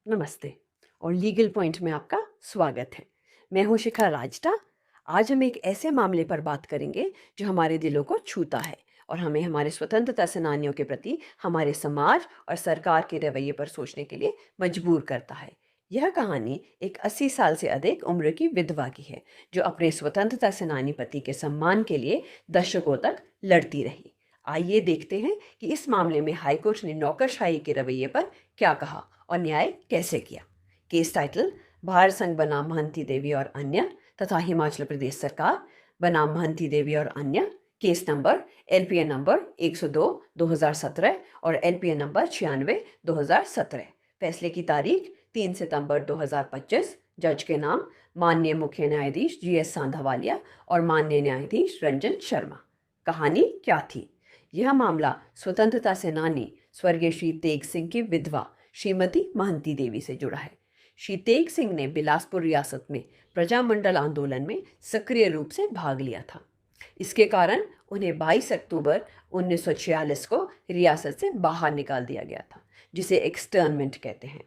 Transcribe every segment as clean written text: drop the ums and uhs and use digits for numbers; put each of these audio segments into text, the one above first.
नमस्ते और legal point में आपका स्वागत है। मैं हूं शिखा राजटा। आज हम एक ऐसे मामले पर बात करेंगे जो हमारे दिलों को छूता है और हमें हमारे स्वतंत्रता सेनानियों के प्रति हमारे समाज और सरकार के रवैये पर सोचने के लिए मजबूर करता है। यह कहानी एक 80 साल से अधिक उम्र की विधवा की है जो अपने स्वतंत्रता सेनानी पति के सम्मान के लिए दशकों तक लड़ती रही। आइए देखते हैं कि इस मामले में हाईकोर्ट ने नौकरशाही के रवैये पर क्या कहा और न्याय कैसे किया। केस टाइटल: भारत संघ बनाम महंती देवी और अन्य तथा हिमाचल प्रदेश सरकार बनाम महंती देवी और अन्य। केस नंबर LPA नंबर 102 2017 और LPA नंबर 96 2017। फैसले की तारीख 3 सितंबर 2025। जज के नाम: माननीय मुख्य न्यायाधीश GS सांधावालिया और माननीय न्यायाधीश रंजन शर्मा। कहानी क्या थी? यह मामला स्वतंत्रता सेनानी स्वर्गीय श्री तेग सिंह की विधवा श्रीमती महंती देवी से जुड़ा है। श्री तेग सिंह ने बिलासपुर रियासत में प्रजामंडल आंदोलन में सक्रिय रूप से भाग लिया था। इसके कारण उन्हें 22 अक्टूबर 1946 को रियासत से बाहर निकाल दिया गया था, जिसे एक्सटर्नमेंट कहते हैं।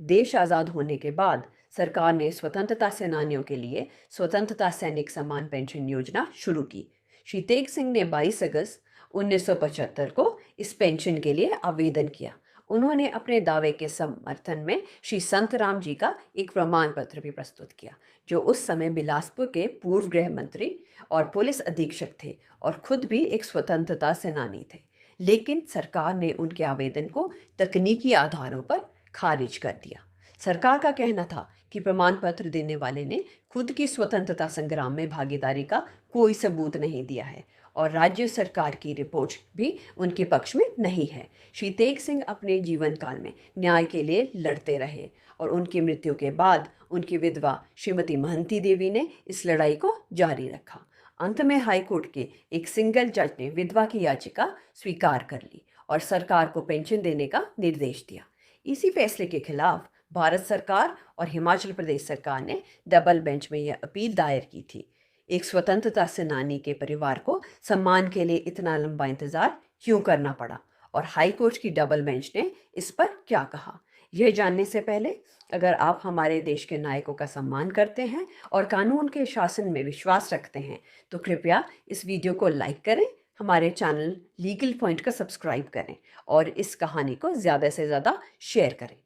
देश आज़ाद होने के बाद सरकार ने स्वतंत्रता सेनानियों के लिए स्वतंत्रता सैनिक सम्मान पेंशन योजना शुरू की। श्री तेग सिंह ने 22 अगस्त 1975 को इस पेंशन के लिए आवेदन किया। उन्होंने अपने दावे के समर्थन में श्री संत राम जी का एक प्रमाण पत्र भी प्रस्तुत किया, जो उस समय बिलासपुर के पूर्व गृह मंत्री और पुलिस अधीक्षक थे और खुद भी एक स्वतंत्रता सेनानी थे। लेकिन सरकार ने उनके आवेदन को तकनीकी आधारों पर खारिज कर दिया। सरकार का कहना था कि प्रमाण पत्र देने वाले ने खुद की स्वतंत्रता संग्राम में भागीदारी का कोई सबूत नहीं दिया है और राज्य सरकार की रिपोर्ट भी उनके पक्ष में नहीं है। श्री तेग सिंह अपने जीवन काल में न्याय के लिए लड़ते रहे और उनकी मृत्यु के बाद उनकी विधवा श्रीमती महंती देवी ने इस लड़ाई को जारी रखा। अंत में हाईकोर्ट के एक सिंगल जज ने विधवा की याचिका स्वीकार कर ली और सरकार को पेंशन देने का निर्देश दिया। इसी फैसले के खिलाफ भारत सरकार और हिमाचल प्रदेश सरकार ने डबल बेंच में यह अपील दायर की थी। एक स्वतंत्रता सेनानी के परिवार को सम्मान के लिए इतना लंबा इंतजार क्यों करना पड़ा और हाईकोर्ट की डबल बेंच ने इस पर क्या कहा? यह जानने से पहले, अगर आप हमारे देश के नायकों का सम्मान करते हैं और कानून के शासन में विश्वास रखते हैं तो कृपया इस वीडियो को लाइक करें, हमारे चैनल लीगल पॉइंट का सब्सक्राइब करें और इस कहानी को ज़्यादा से ज़्यादा शेयर करें।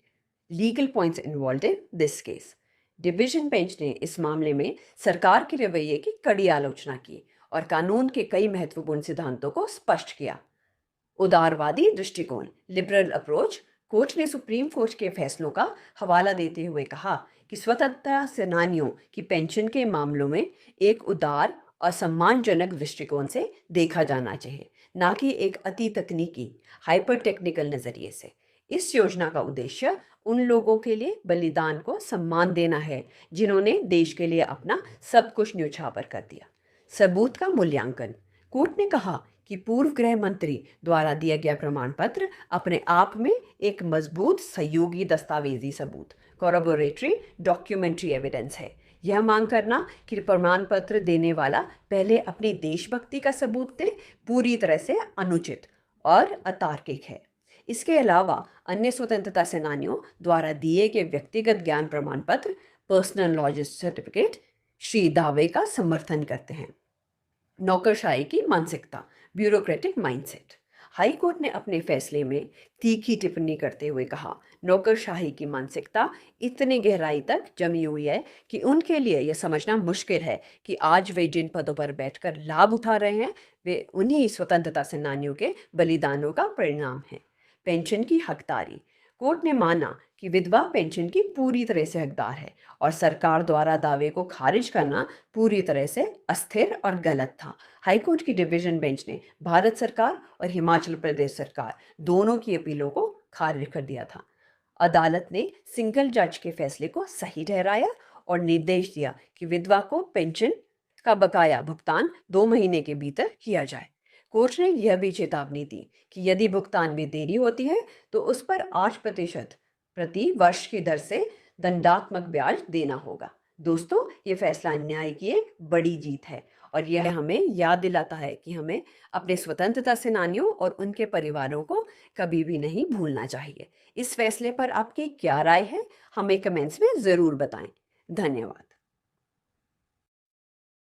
Legal points involve in this case: division bench ने इस मामले में सरकार के रवैये की कड़ी आलोचना की और कानून के कई महत्वपूर्ण सिद्धांतों को स्पष्ट किया। उदारवादी दृष्टिकोण, लिबरल अप्रोच: कोर्ट ने सुप्रीम कोर्ट के फैसलों का हवाला देते हुए कहा कि स्वतंत्रता सेनानियों की पेंशन के मामलों में एक उदार और सम्मानजनक दृष्टिकोण से देखा जाना चाहिए, ना कि एक अति तकनीकी हाइपर टेक्निकल नजरिए से। इस योजना का उद्देश्य उन लोगों के लिए बलिदान को सम्मान देना है जिन्होंने देश के लिए अपना सब कुछ न्यौछावर कर दिया। सबूत का मूल्यांकन: कोर्ट ने कहा कि पूर्व गृह मंत्री द्वारा दिया गया प्रमाण पत्र अपने आप में एक मजबूत सहयोगी दस्तावेजी सबूत, कॉरबोरेटरी डॉक्यूमेंट्री एविडेंस है। यह मांग करना कि प्रमाण पत्र देने वाला पहले अपनी देशभक्ति का सबूत दे पूरी तरह से अनुचित और अतार्किक है। इसके अलावा अन्य स्वतंत्रता सेनानियों द्वारा दिए गए व्यक्तिगत ज्ञान प्रमाण पत्र, पर्सनल नॉलेज सर्टिफिकेट, श्री दावे का समर्थन करते हैं। नौकरशाही की मानसिकता, ब्यूरोक्रेटिक माइंडसेट: हाई कोर्ट ने अपने फैसले में तीखी टिप्पणी करते हुए कहा, नौकरशाही की मानसिकता इतनी गहराई तक जमी हुई है कि उनके लिए यह समझना मुश्किल है कि आज वे जिन पदों पर बैठकर लाभ उठा रहे हैं वे उन्हीं स्वतंत्रता सेनानियों के बलिदानों का परिणाम है। पेंशन की हकदारी: कोर्ट ने माना कि विधवा पेंशन की पूरी तरह से हकदार है और सरकार द्वारा दावे को खारिज करना पूरी तरह से अस्थिर और गलत था। हाईकोर्ट की डिवीजन बेंच ने भारत सरकार और हिमाचल प्रदेश सरकार दोनों की अपीलों को खारिज कर दिया था। अदालत ने सिंगल जज के फैसले को सही ठहराया और निर्देश दिया कि विधवा को पेंशन का बकाया भुगतान 2 महीने के भीतर किया जाए। कोर्ट ने यह भी चेतावनी दी कि यदि भुगतान में देरी होती है तो उस पर 8% प्रति वर्ष की दर से दंडात्मक ब्याज देना होगा। दोस्तों, ये फैसला न्याय की एक बड़ी जीत है और यह हमें याद दिलाता है कि हमें अपने स्वतंत्रता सेनानियों और उनके परिवारों को कभी भी नहीं भूलना चाहिए। इस फैसले पर आपकी क्या राय है, हमें कमेंट्स में ज़रूर बताएं। धन्यवाद।